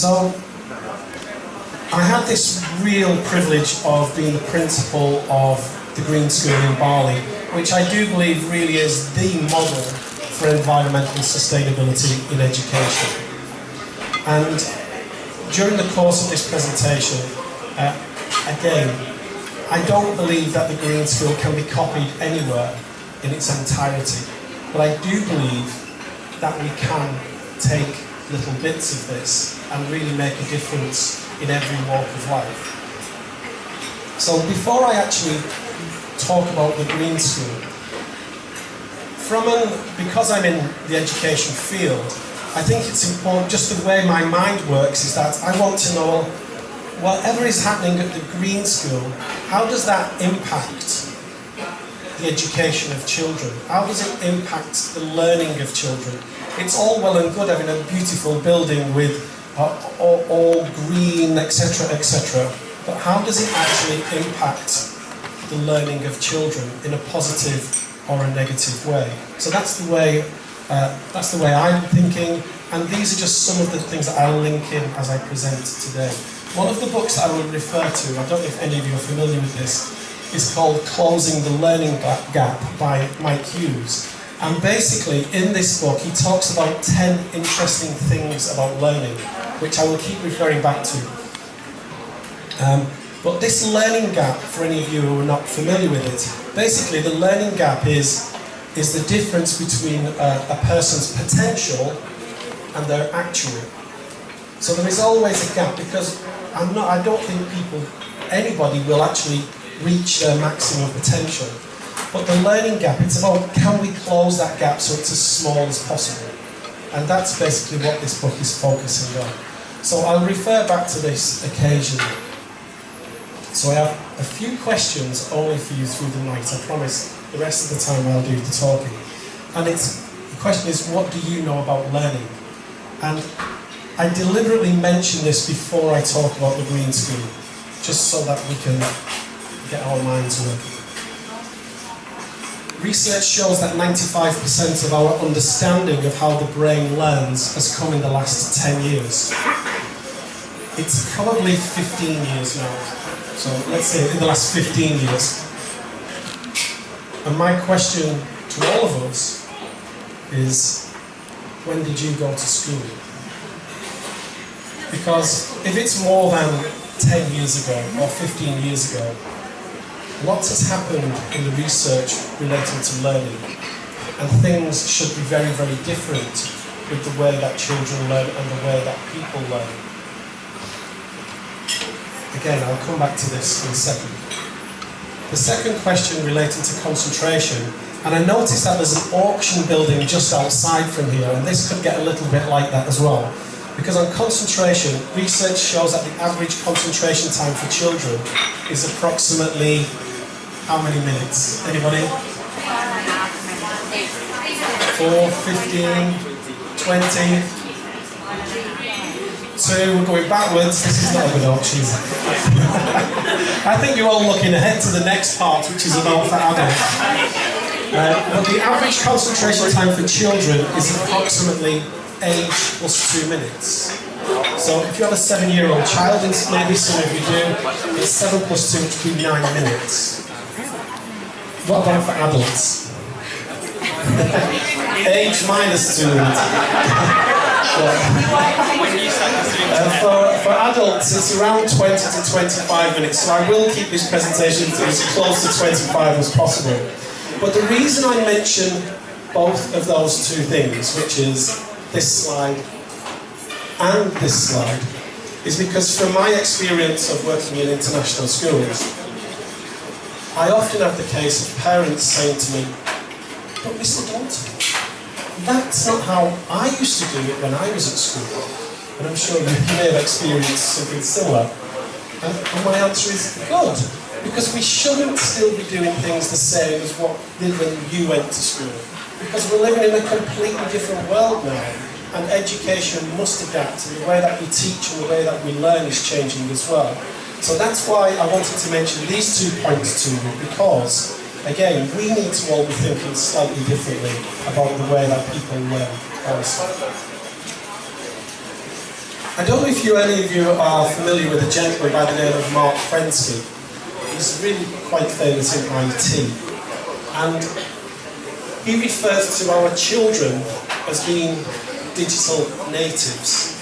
So, I had this real privilege of being the principal of the Green School in Bali, which I do believe really is the model for environmental sustainability in education. And during the course of this presentation, again, I don't believe that the Green School can be copied anywhere in its entirety, but I do believe that we can take little bits of this and really make a difference in every walk of life. So before I actually talk about the Green School, because I'm in the education field, I think it's important, just the way my mind works is that I want to know, whatever is happening at the Green School, how does that impact the education of children? How does it impact the learning of children? It's all well and good having a beautiful building with all green, etc., etc. But how does it actually impact the learning of children in a positive or a negative way? So that's the way I'm thinking, and these are just some of the things that I'll link in as I present today. One of the books that I will refer to, I don't know if any of you are familiar with this, is called Closing the Learning Gap by Mike Hughes. And basically, in this book, he talks about 10 interesting things about learning, which I will keep referring back to. But this learning gap, for any of you who are not familiar with it, basically the learning gap is the difference between a person's potential and their actual. So there is always a gap, because I don't think anybody will actually reach their maximum potential. But the learning gap, it's about, can we close that gap so it's as small as possible? And that's basically what this book is focusing on. So I'll refer back to this occasionally. So I have a few questions only for you through the night. I promise the rest of the time I'll do the talking. And the question is, what do you know about learning? And I deliberately mention this before I talk about the Green School, just so that we can get our minds working. Research shows that 95% of our understanding of how the brain learns has come in the last 10 years. It's probably 15 years now. So let's say in the last 15 years. And my question to all of us is, when did you go to school? Because if it's more than 10 years ago or 15 years ago, lots has happened in the research relating to learning, and things should be very, very different with the way that children learn and the way that people learn. Again, I'll come back to this in a second. The second question relating to concentration, and I noticed that there's an auction building just outside from here, and this could get a little bit like that as well. Because on concentration, research shows that the average concentration time for children is approximately how many minutes? Anybody? 4, 15, 20, 2, we're going backwards. This is not a good auction. I think you're all looking ahead to the next part, which is about for adults. But the average concentration time for children is approximately age plus 2 minutes. So if you have a 7-year-old child, and maybe some of you do, it's 7 plus 2, which would be 9 minutes. What about for adults? Age minus 2 minutes. For adults, it's around 20 to 25 minutes, so I will keep this presentation to as close to 25 as possible. But the reason I mention both of those two things, which is this slide and this slide, is because from my experience of working in international schools, I often have the case of parents saying to me, "But Mr. Dalton, that's not how I used to do it when I was at school." And I'm sure you may have experienced something similar. And my answer is good, because we shouldn't still be doing things the same as what did when you went to school. Because we're living in a completely different world now, and education must adapt, and the way that we teach and the way that we learn is changing as well. So that's why I wanted to mention these 2 points to you, because, again, we need to all be thinking slightly differently about the way that people learn also. I don't know if any of you are familiar with a gentleman by the name of Mark Prensky. He's really quite famous in IT. And he refers to our children as being digital natives.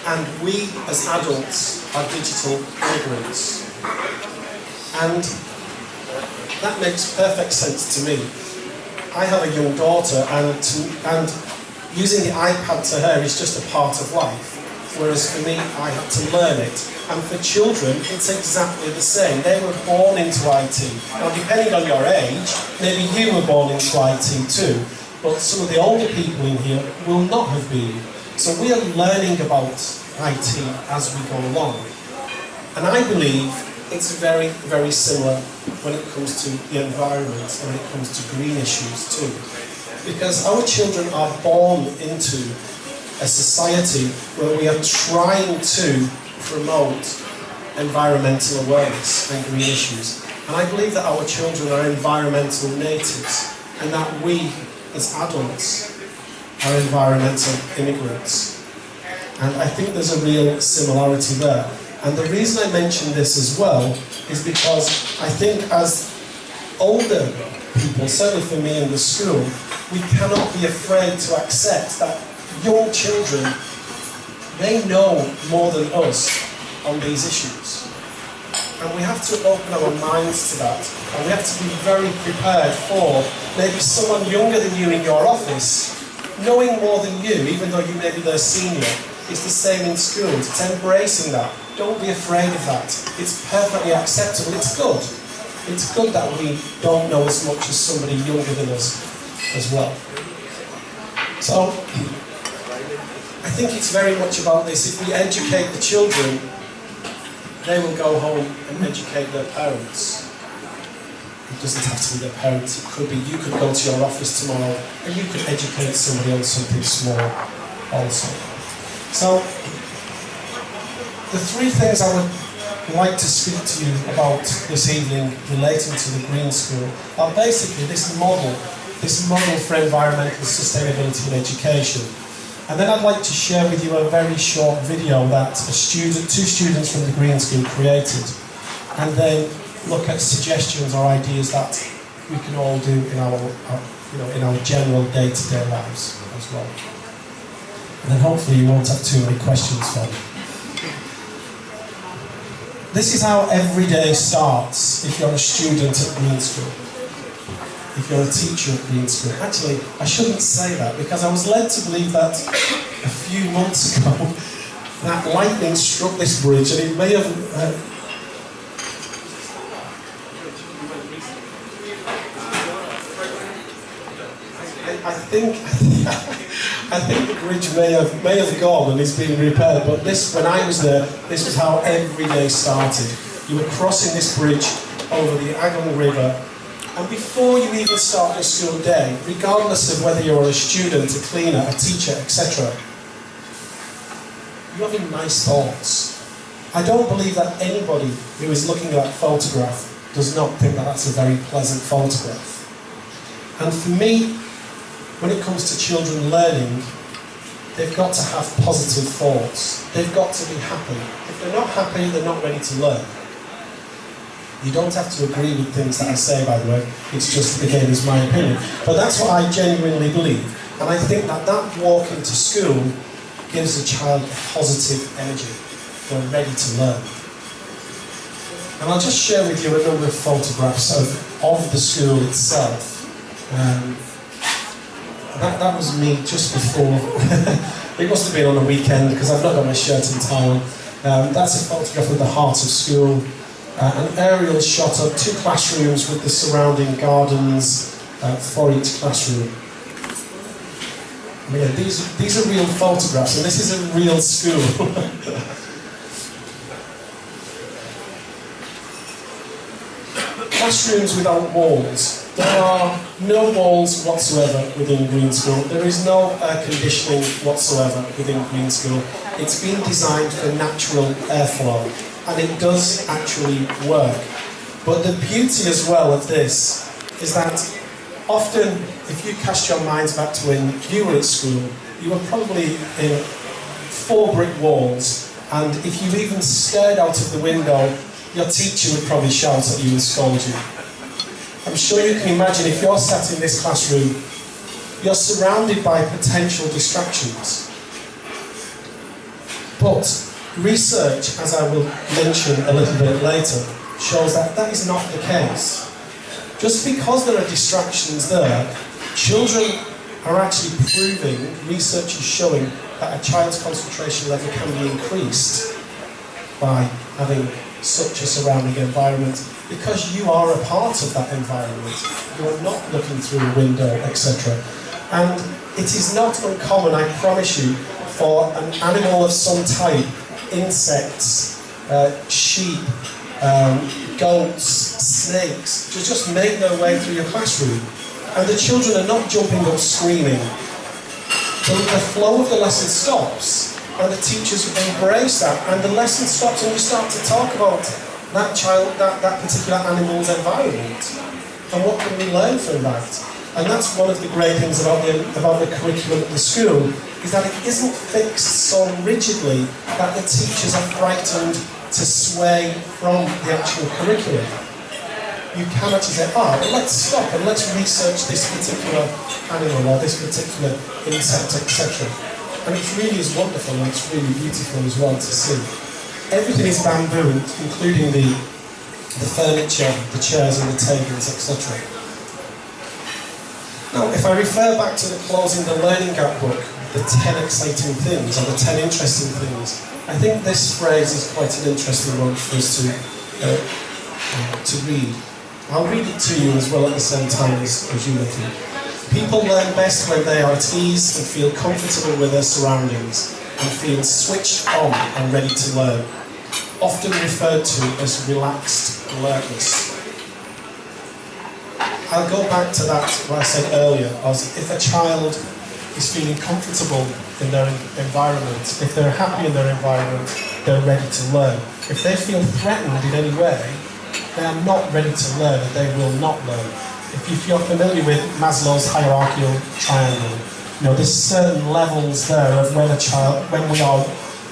And we, as adults, are digital immigrants. And that makes perfect sense to me. I have a young daughter, and using the iPad to her is just a part of life, whereas for me, I had to learn it. And for children, it's exactly the same. They were born into IT. Now, depending on your age, maybe you were born into IT too, but some of the older people in here will not have been. So we are learning about IT as we go along. And I believe it's very, very similar when it comes to the environment and when it comes to green issues too. Because our children are born into a society where we are trying to promote environmental awareness and green issues. And I believe that our children are environmental natives and that we, as adults, are environmental immigrants. And I think there's a real similarity there. And the reason I mention this as well is because I think as older people, certainly for me in the school, we cannot be afraid to accept that young children, they know more than us on these issues. And we have to open our minds to that, and we have to be very prepared for maybe someone younger than you in your office, knowing more than you, even though you may be their senior. It's the same in schools. It's embracing that. Don't be afraid of that. It's perfectly acceptable. It's good. It's good that we don't know as much as somebody younger than us as well. So, I think it's very much about this. If we educate the children, they will go home and educate their parents. It doesn't have to be their parents. It could be you could go to your office tomorrow and you could educate somebody on something small also. So, the three things I would like to speak to you about this evening relating to the Green School are basically this model for environmental sustainability in education. And then I'd like to share with you a very short video that two students from the Green School created, and then look at suggestions or ideas that we can all do in our general day-to-day lives as well. And then hopefully you won't have too many questions for me. This is how every day starts if you're a student at Green School. If you're a teacher at Green School. Actually, I shouldn't say that because I was led to believe that a few months ago that lightning struck this bridge and it may have... I think the bridge may have gone and is being repaired, but when I was there, this was how every day started. You were crossing this bridge over the Agong River, and before you even start your school day, regardless of whether you're a student, a cleaner, a teacher, etc., you're having nice thoughts. I don't believe that anybody who is looking at that photograph does not think that that's a very pleasant photograph. And for me, when it comes to children learning, they've got to have positive thoughts. They've got to be happy. If they're not happy, they're not ready to learn. You don't have to agree with things that I say, by the way. It's just, again, is my opinion. But that's what I genuinely believe. And I think that walk into school gives a child positive energy. They're ready to learn. And I'll just share with you a number of photographs of the school itself. That was me just before. It must have been on a weekend because I've not got my shirt and tie on. That's a photograph of the heart of school. An aerial shot of 2 classrooms with the surrounding gardens for each classroom. I mean, these are real photographs, and this is a real school. Classrooms without walls. There are no walls whatsoever within Green School. There is no air conditioning whatsoever within Green School. It's been designed for natural airflow, and it does actually work. But the beauty as well of this is that often, if you cast your minds back to when you were at school, you were probably in 4 brick walls, and if you even stared out of the window, your teacher would probably shout at you and scold you. I'm sure you can imagine if you're sat in this classroom, you're surrounded by potential distractions. But research, as I will mention a little bit later, shows that that is not the case. Just because there are distractions there, children are actually proving, research is showing, that a child's concentration level can be increased by having such a surrounding environment, because you are a part of that environment. You are not looking through a window, etc. And it is not uncommon, I promise you, for an animal of some type, insects, sheep, goats, snakes, to just make their way through your classroom. And the children are not jumping up screaming. The flow of the lesson stops, and the teachers embrace that, and the lesson stops, and you start to talk about that child, that particular animal's environment, and what can we learn from that. And that's one of the great things about the curriculum at the school, is that it isn't fixed so rigidly that the teachers are frightened to sway from the actual curriculum. You can actually say, well, let's stop and let's research this particular animal or this particular insect, etc. And it really is wonderful, and it's really beautiful as well to see. Everything is bamboo, including the furniture, the chairs and the tables, etc. Now, if I refer back to the Closing the Learning Gap book, the 10 exciting things, or the 10 interesting things, I think this phrase is quite an interesting one for us to read. I'll read it to you as well at the same time as you listen. People learn best when they are at ease and feel comfortable with their surroundings and feel switched on and ready to learn, often referred to as relaxed alertness. I'll go back to that, what I said earlier, as if a child is feeling comfortable in their environment, if they're happy in their environment, they're ready to learn. If they feel threatened in any way, they are not ready to learn, and they will not learn. If you're familiar with Maslow's hierarchical triangle, you know, there's certain levels there of when a child,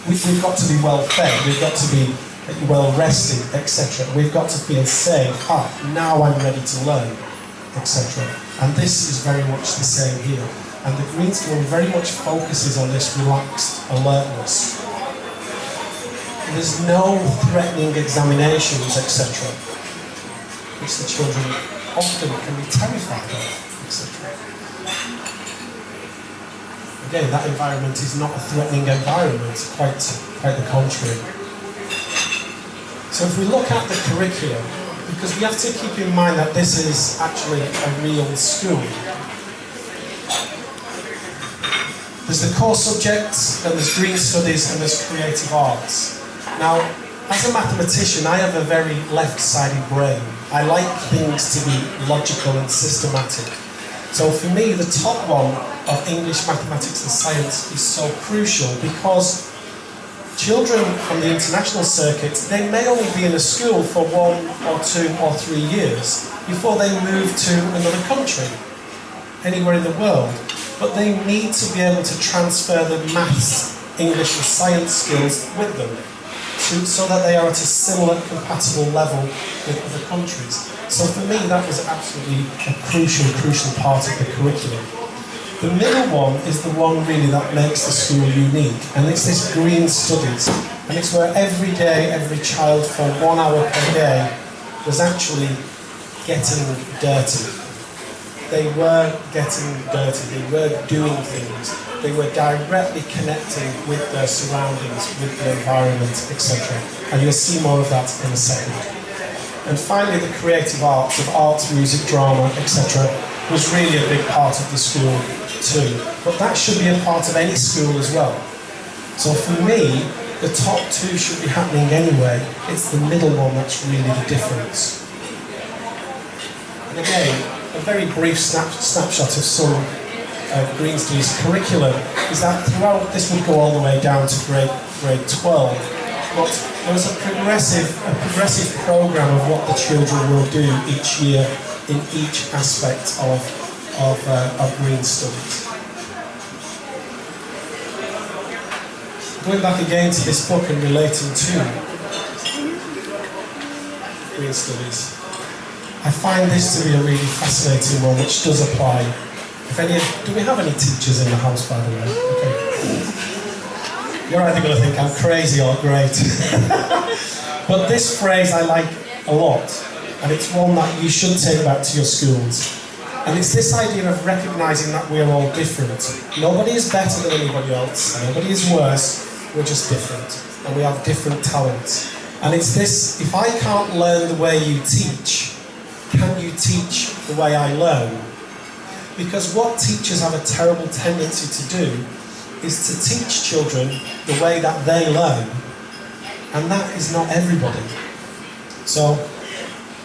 we've got to be well fed, we've got to be well rested, etc. We've got to feel safe. Now I'm ready to learn, etc. And this is very much the same here. And the Green School very much focuses on this relaxed alertness. There's no threatening examinations, etc., which the children often can be terrified of, etc. Again, that environment is not a threatening environment, quite the contrary. So if we look at the curriculum, because we have to keep in mind that this is actually a real school. There's the core subjects, then there's green studies, and there's creative arts. Now, as a mathematician, I have a very left-sided brain. I like things to be logical and systematic. So for me, the top one of English, mathematics and science is so crucial, because children on the international circuit, they may only be in a school for 1 or 2 or 3 years before they move to another country, anywhere in the world. But they need to be able to transfer the maths, English and science skills with them, so that they are at a similar compatible level with other countries. So for me, that was absolutely a crucial part of the curriculum. The middle one is the one really that makes the school unique, and it's this green studies. And it's where every day, every child for 1 hour per day was actually getting dirty. They were getting dirty, they were doing things, they were directly connecting with their surroundings, with the environment, etc. And you'll see more of that in a second. And finally, the creative arts of art, music, drama, etc. was really a big part of the school too. But that should be a part of any school as well. So for me, the top 2 should be happening anyway. It's the middle one that's really the difference. And again, a very brief snapshot of some Green Studies curriculum is that throughout, this would go all the way down to grade 12, but there was a progressive program of what the children will do each year in each aspect of Green Studies. going back again to this book and relating to Green Studies, I find this to be a really fascinating one, which does apply. Do we have any teachers in the house, by the way? Okay. You're either going to think I'm crazy or great. But this phrase I like a lot, and it's one that you should take back to your schools. And it's this idea of recognising that we're all different. Nobody is better than anybody else, nobody is worse, we're just different. And we have different talents. And it's this, if I can't learn the way you teach, can you teach the way I learn? Because what teachers have a terrible tendency to do is to teach children the way that they learn. And that is not everybody. So,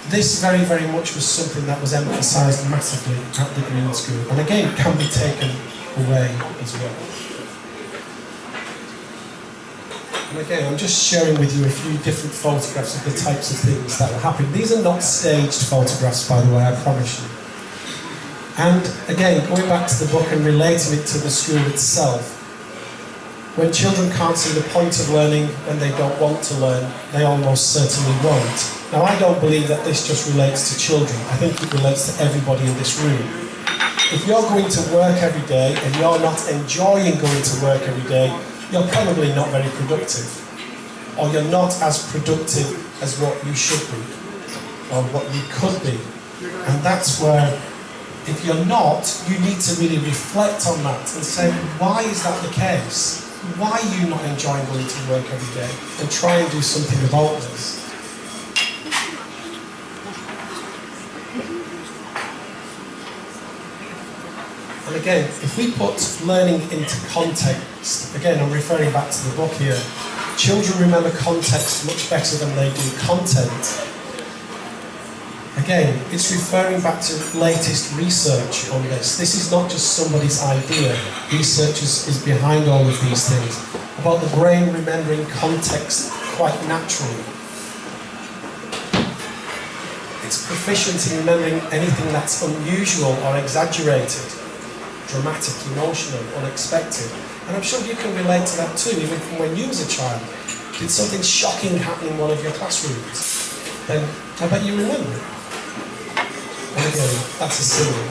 this very, very much was something that was emphasised massively at the Green School, and again, can be taken away as well. And again, I'm just sharing with you a few different photographs of the types of things that were happening. These are not staged photographs, by the way, I promise you. And again, going back to the book and relating it to the school itself, when children can't see the point of learning when they don't want to learn, they almost certainly won't. Now, I don't believe that this just relates to children. I think it relates to everybody in this room. If you're going to work every day and you're not enjoying going to work every day, you're probably not very productive. Or you're not as productive as what you should be, or what you could be. And that's where, if you're not, you need to really reflect on that and say, why is that the case? Why are you not enjoying going to work every day? And try and do something about this. And again, if we put learning into context, again, I'm referring back to the book here, children remember context much better than they do content. Again, it's referring back to latest research on this. This is not just somebody's idea. Research is behind all of these things. About the brain remembering context quite naturally. It's proficient in remembering anything that's unusual or exaggerated, dramatic, emotional, unexpected. And I'm sure you can relate to that too, even from when you was a child. Did something shocking happen in one of your classrooms? Then I bet you remember it. And again, that's a silly one.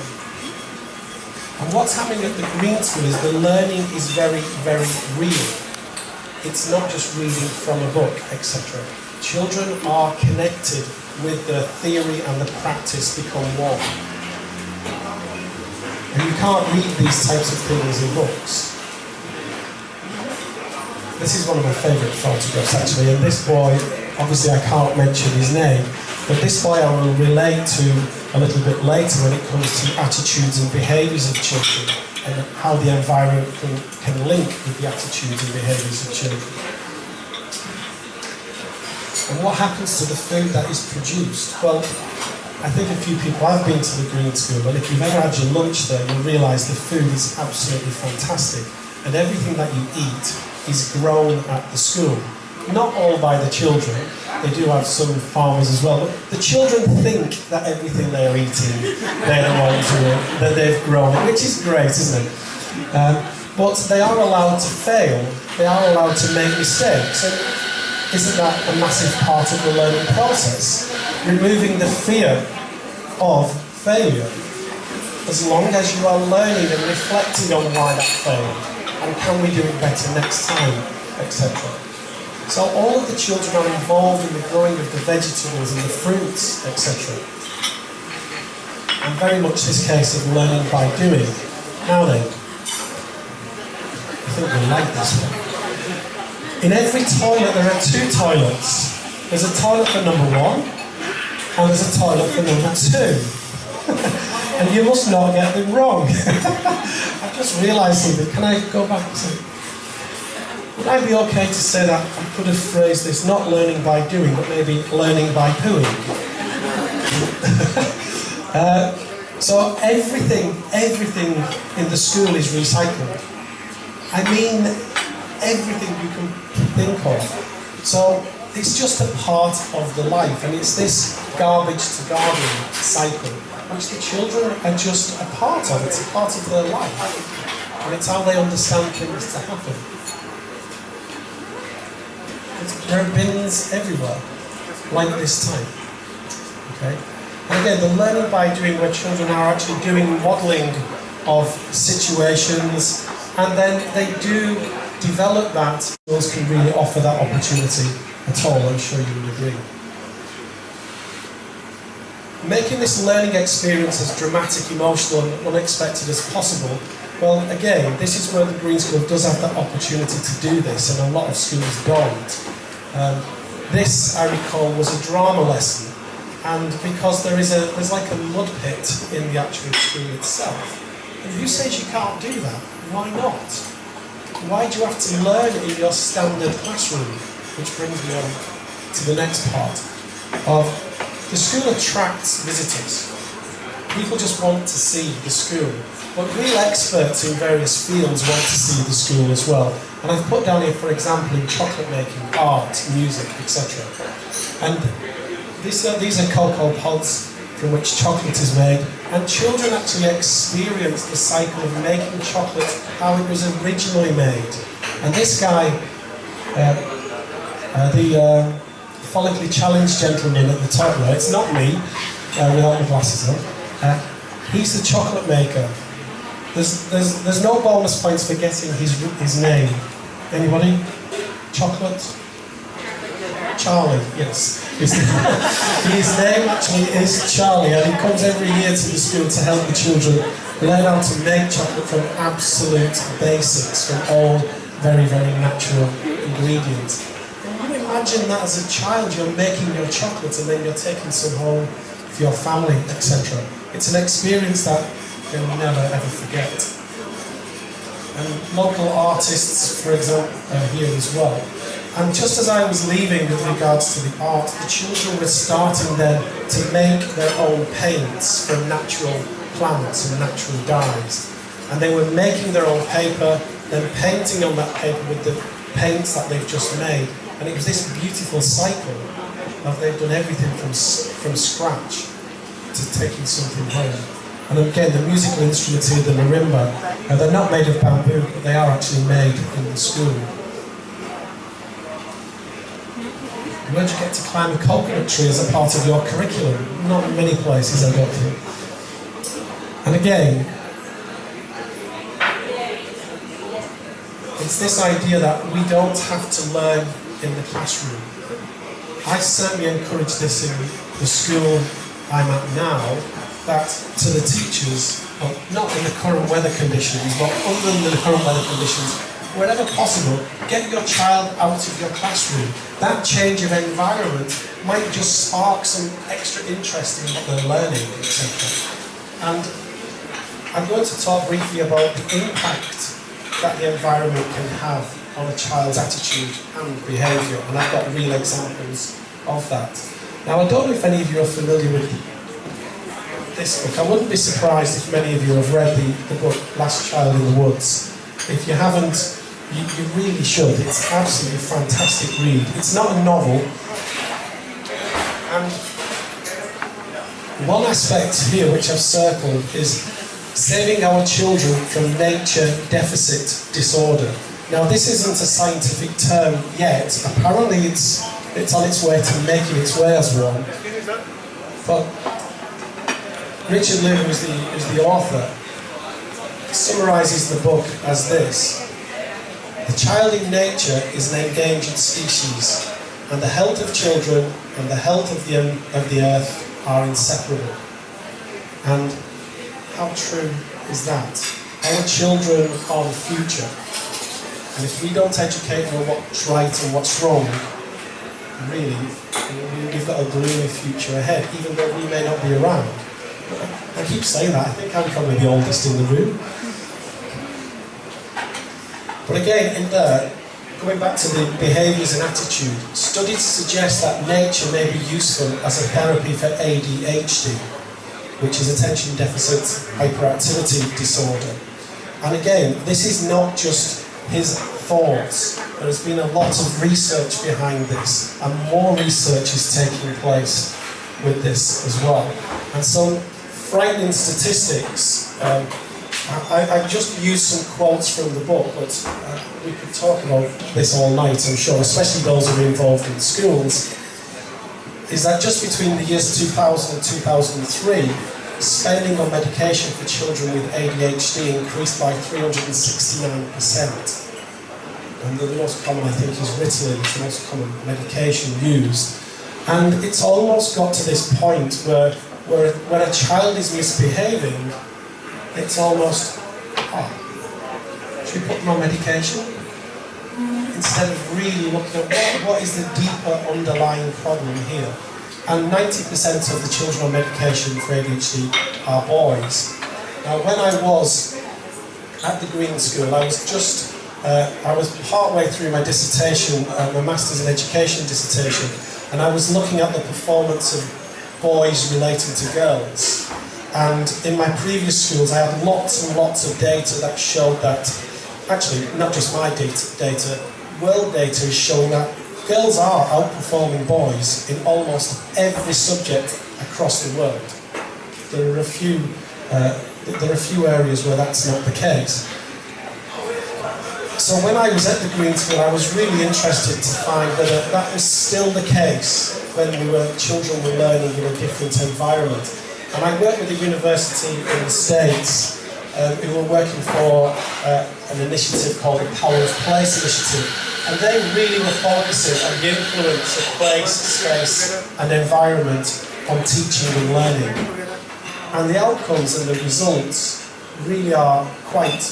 And what's happening at the Green School is the learning is very, very real. It's not just reading from a book, etc. Children are connected with the theory and the practice become one. And you can't read these types of things in books. This is one of my favourite photographs actually, and this boy, obviously I can't mention his name, but this boy I will relate to a little bit later when it comes to attitudes and behaviours of children and how the environment can link with the attitudes and behaviours of children. And what happens to the food that is produced? Well, I think a few people have been to the Green School, and if you've ever had your lunch there, you'll realise the food is absolutely fantastic. And everything that you eat is grown at the school. Not all by the children, they do have some farmers as well, but the children think that everything they're eating, they're the ones that they've grown, which is great, isn't it? But they are allowed to fail, they are allowed to make mistakes, and isn't that a massive part of the learning process? Removing the fear of failure. As long as you are learning and reflecting on why that failed, and can we do it better next time, etc. So all of the children are involved in the growing of the vegetables and the fruits, etc. And very much this case of learning by doing. Now then, I think we like this one. In every toilet there are two toilets. There's a toilet for number one, and there's a toilet for number two. And you must not get them wrong. I've just realised something. Can I go back to... Would I be okay to say that I could have phrased this not learning by doing, but maybe learning by pooing? So everything in the school is recycled. I mean, everything you can think of. So it's just a part of the life, and it's this garbage to garden cycle, which the children are just a part of. It's a part of their life, and it's how they understand things to happen. There are bins everywhere, like this time. Okay? And again, the learning by doing, where children are actually doing modelling of situations, and then they do develop that. Schools can really offer that opportunity at all, I'm sure you would agree. Making this learning experience as dramatic, emotional and unexpected as possible, well, again, this is where the Green School does have that opportunity to do this, and a lot of schools don't. This, I recall, was a drama lesson, and because there's like a mud pit in the actual school itself. And who says you can't do that? Why not? Why do you have to learn in your standard classroom? Which brings me on to the next part of the school attracts visitors. People just want to see the school. But real experts in various fields want to see the school as well. And I've put down here, for example, in chocolate making, art, music, etc. And these are cocoa pods from which chocolate is made. And children actually experience the cycle of making chocolate, how it was originally made. And this guy, the follically challenged gentleman at the top there, it's not me, without my glasses on, he's the chocolate maker. There's no bonus points for getting his name. Anybody? Chocolate? Charlie, yes. His name actually is Charlie, and he comes every year to the school to help the children learn how to make chocolate from absolute basics, from all very, very natural ingredients. Can you imagine that as a child, you're making your chocolate and then you're taking some home for your family, etc. It's an experience that you'll never ever forget. And local artists, for example, are here as well. And just as I was leaving with regards to the art, the children were starting then to make their own paints from natural plants and natural dyes. And they were making their own paper, then painting on that paper with the paints that they've just made. And it was this beautiful cycle of they've done everything from scratch to taking something home. And again, the musical instruments here, the marimba, they're not made of bamboo, but they are actually made in the school. Where'd you get to climb a coconut tree as a part of your curriculum? Not in many places, I don't think. And again, it's this idea that we don't have to learn in the classroom. I certainly encourage this in the school I'm at now, that to the teachers, well, not in the current weather conditions, but other than the current weather conditions, wherever possible, get your child out of your classroom. That change of environment might just spark some extra interest in what they're learning, etc. And I'm going to talk briefly about the impact that the environment can have on a child's attitude and behaviour, and I've got real examples of that. Now, I don't know if any of you are familiar with this book. I wouldn't be surprised if many of you have read the book Last Child in the Woods. If you haven't, you really should. It's absolutely fantastic read. It's not a novel. And one aspect here which I've circled is saving our children from nature deficit disorder. Now, this isn't a scientific term yet. Apparently it's on its way to making its way as one. But Richard Liv, who's the author, summarises the book as this: the child in nature is an endangered species, and the health of children and the health of the earth are inseparable. And how true is that? Our children are the future, and if we don't educate them on what's right and what's wrong, really, we've got a gloomy future ahead, even though we may not be around. I keep saying that. I think I'm probably the oldest in the room. But again, in there, going back to the behaviours and attitude, studies suggest that nature may be useful as a therapy for ADHD, which is attention deficit hyperactivity disorder. And again, this is not just his thoughts. There has been a lot of research behind this, and more research is taking place with this as well. And some frightening statistics I've just used some quotes from the book, but we could talk about this all night, I'm sure, especially those who are involved in schools, is that just between the years 2000 and 2003, spending on medication for children with ADHD increased by 369%. And the most common, I think, is Ritalin. It's the most common medication used. And it's almost got to this point where when a child is misbehaving, it's almost, should we put them on medication? Instead of really looking at what is the deeper underlying problem here. And 90% of the children on medication for ADHD are boys. Now, when I was at the Green School, I was partway through my dissertation, my Master's in Education dissertation, and I was looking at the performance of boys relating to girls. And in my previous schools, I had lots and lots of data that showed that, actually, not just my data, world data is showing that girls are outperforming boys in almost every subject across the world. There are a few areas where that's not the case. So when I was at the Green School, I was really interested to find whether that was still the case when children were learning in a different environment. And I worked with a university in the States who were working for an initiative called the Power of Place Initiative. And they really were focusing on the influence of place, space and environment on teaching and learning. And the outcomes and the results really are quite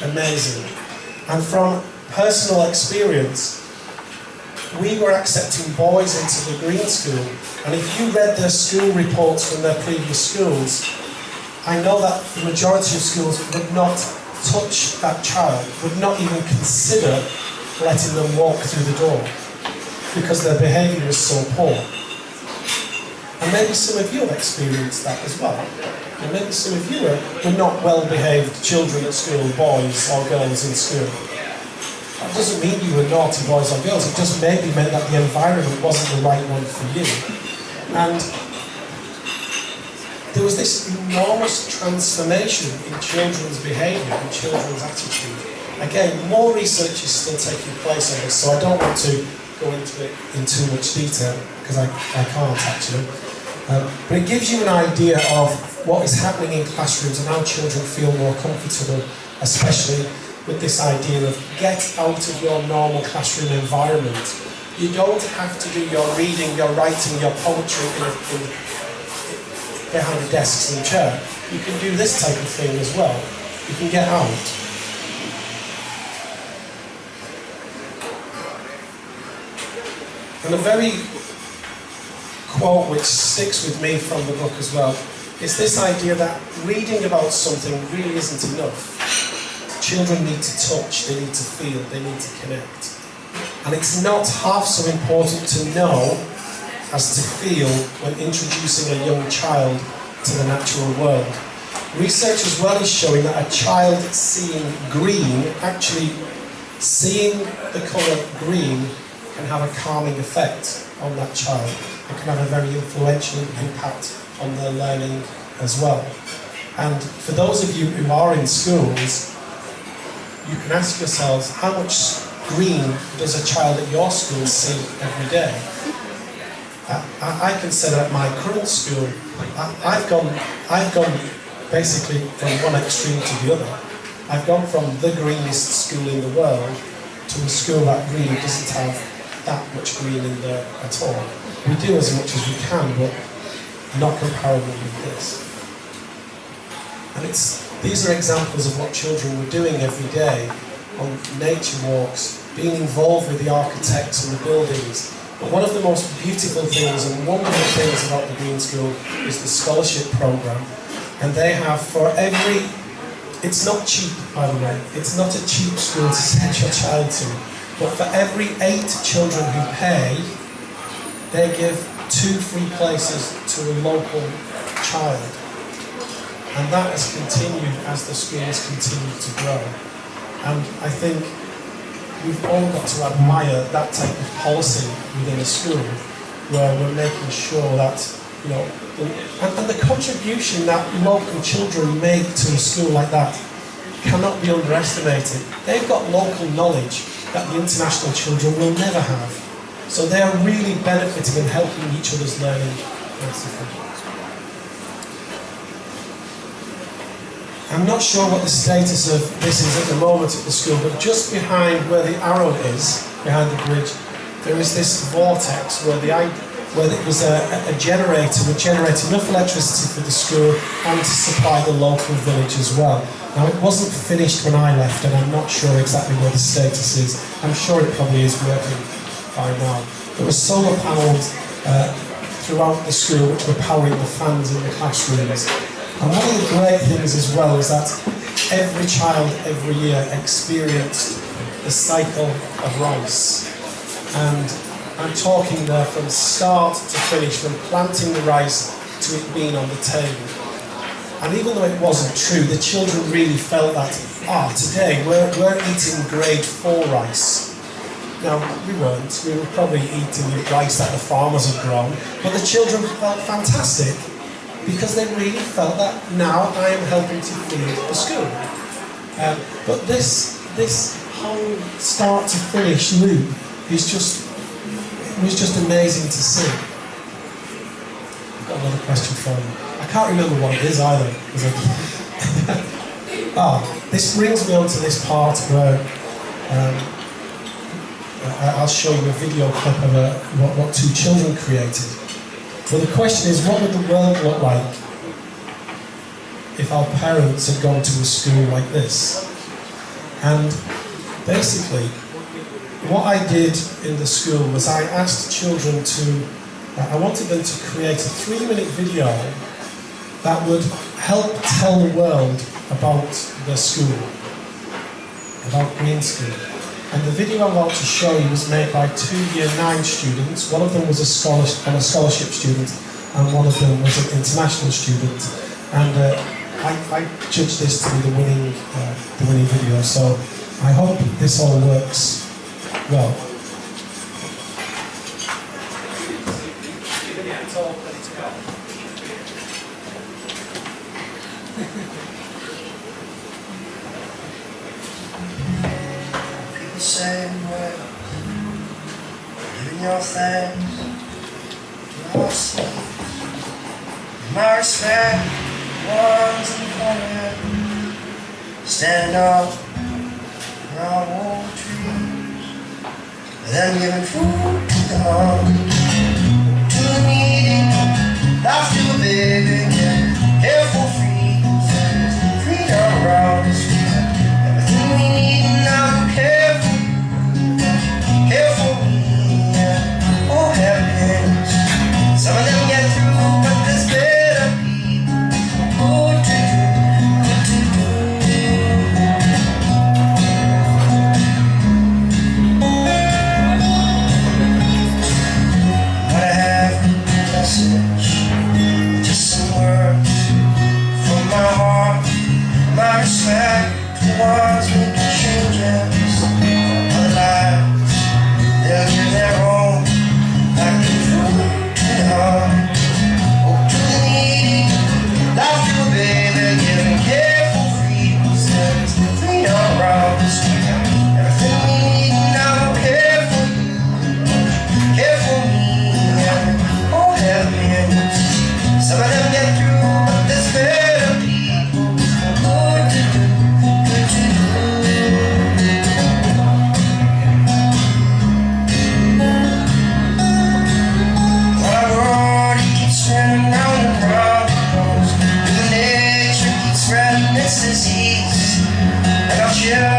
amazing. And from personal experience, we were accepting boys into the Green School, and if you read their school reports from their previous schools, I know that the majority of schools would not touch that child, would not even consider letting them walk through the door, because their behaviour was so poor. And maybe some of you have experienced that as well. And maybe some of you were not well-behaved children at school, boys or girls in school. That doesn't mean you were naughty boys or girls, it just maybe meant that the environment wasn't the right one for you. And there was this enormous transformation in children's behaviour and children's attitude. Again, more research is still taking place on this, so I don't want to go into it in too much detail, because I can't actually. But it gives you an idea of what is happening in classrooms and how children feel more comfortable, especially with this idea of get out of your normal classroom environment. You don't have to do your reading, your writing, your poetry behind the desks and chair. You can do this type of thing as well. You can get out. And a very quote which sticks with me from the book as well is this idea that reading about something really isn't enough. Children need to touch, they need to feel, they need to connect. And it's not half so important to know as to feel when introducing a young child to the natural world. Research as well is showing that a child seeing green, actually seeing the colour green, can have a calming effect on that child. It can have a very influential impact on their learning as well. And for those of you who are in schools, you can ask yourselves, how much green does a child at your school see every day? I can say that at my current school, I've gone basically from one extreme to the other. I've gone from the greenest school in the world to a school that really doesn't have that much green in there at all. We do as much as we can, but not comparable with this. And these are examples of what children were doing every day on nature walks, being involved with the architects and the buildings. But one of the most beautiful things and wonderful things about the Green School is the scholarship program. And they have for every, it's not cheap by the way, it's not a cheap school to send your child to, but for every 8 children who pay, they give 2 free places to a local child. And that has continued as the school has continued to grow. And I think we've all got to admire that type of policy within a school, where we're making sure that, and the contribution that local children make to a school like that cannot be underestimated. They've got local knowledge that the international children will never have. So they are really benefiting and helping each other's learning massively. I'm not sure what the status of this is at the moment at the school, but just behind where the arrow is, behind the bridge, there is this vortex where it was a generator that generated enough electricity for the school and to supply the local village as well. Now, it wasn't finished when I left, and I'm not sure exactly where the status is. I'm sure it probably is working by now. There were solar panels throughout the school which were powering the fans in the classrooms. And one of the great things as well is that every child every year experienced the cycle of rice. And I'm talking there from start to finish, from planting the rice to it being on the table. And even though it wasn't true, the children really felt that, today we're eating grade 4 rice. Now, we weren't. We were probably eating the rice that the farmers had grown, but the children felt fantastic because they really felt that now I am helping to feed the school. But this whole start to finish loop is was just amazing to see. I've got another question for you. I can't remember what it is either. This brings me on to this part where I'll show you a video clip of what two children created. Well, the question is, what would the world look like if our parents had gone to a school like this? And basically, what I did in the school was I asked children I wanted them to create a 3-minute video that would help tell the world about their school, about Green School. And the video I'm about to show you was made by 2 Year 9 students. One of them was a scholarship student, and one of them was an international student. And I judged this to be the winning video. So I hope this all works well. Say well, giving your thanks to our seas. My respect, ones in front stand up around old trees, then giving food to the hungry, to the needy, life to the big, careful freedom around the street, everything we need and now we care. Some of them get through, but there's better people good to do. What I have a message, just some words from my heart, my respect to the ones making changes for other lives. They'll give their own back to food. Oh, to the needy, life to a baby, giving careful freedom, freedom around the street. Everything we need now, care for you, care for me, oh heavens. Some of them get through, but there's better people, good to do, good to do. Turning round and round, the nature keeps spreading its disease, and I'll share